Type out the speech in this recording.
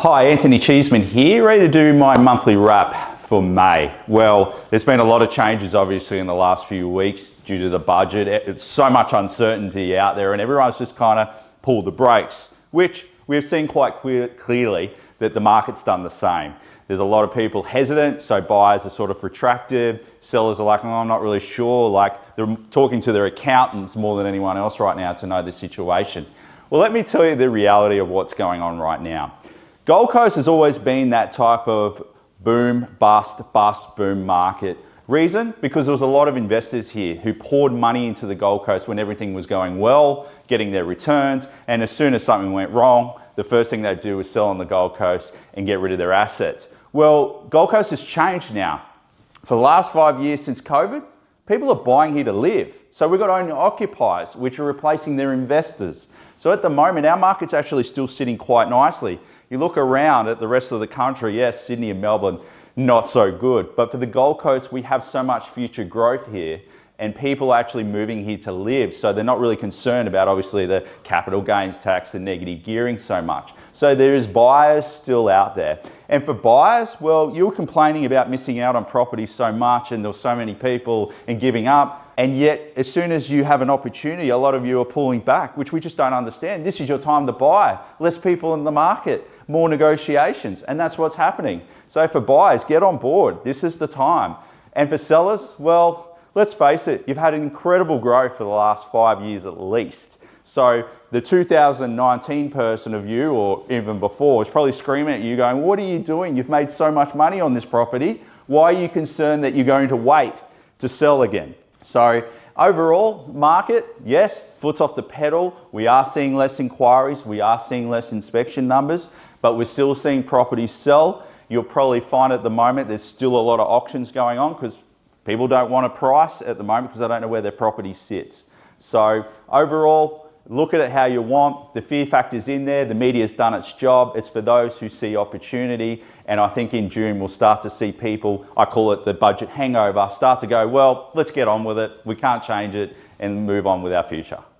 Hi, Anthony Cheeseman here, ready to do my monthly wrap for May. Well, there's been a lot of changes obviously in the last few weeks due to the budget. It's so much uncertainty out there and everyone's just kind of pulled the brakes, which we've seen quite clearly that the market's done the same. There's a lot of people hesitant, so buyers are sort of retracted. Sellers are like, oh, I'm not really sure. Like they're talking to their accountants more than anyone else right now to know the situation. Well, let me tell you the reality of what's going on right now. Gold Coast has always been that type of boom, bust, boom market. Reason? Because there was a lot of investors here who poured money into the Gold Coast when everything was going well, getting their returns, and as soon as something went wrong, the first thing they'd do was sell on the Gold Coast and get rid of their assets. Well, Gold Coast has changed now. For the last 5 years since COVID, people are buying here to live. So we've got owner occupiers, which are replacing their investors. So at the moment, our market's actually still sitting quite nicely. You look around at the rest of the country, yes, Sydney and Melbourne, not so good. But for the Gold Coast, we have so much future growth here and people are actually moving here to live. So they're not really concerned about obviously the capital gains tax, the negative gearing so much. So there is buyers still out there. And for buyers, well, you were complaining about missing out on property so much and there were so many people and giving up. And yet, as soon as you have an opportunity, a lot of you are pulling back, which we just don't understand. This is your time to buy. Less people in the market, more negotiations, and that's what's happening. So for buyers, get on board. This is the time. And for sellers, well, let's face it, you've had incredible growth for the last 5 years at least. So the 2019 person of you, or even before, is probably screaming at you going, what are you doing? You've made so much money on this property. Why are you concerned that you're going to wait to sell again? So overall market, yes, foot's off the pedal. We are seeing less inquiries. We are seeing less inspection numbers, but we're still seeing properties sell. You'll probably find at the moment there's still a lot of auctions going on because people don't want a price at the moment because they don't know where their property sits. So overall, look at it how you want. The fear factor's in there. The media's done its job. It's for those who see opportunity. And I think in June, we'll start to see people, I call it the budget hangover, start to go, well, let's get on with it. We can't change it and move on with our future.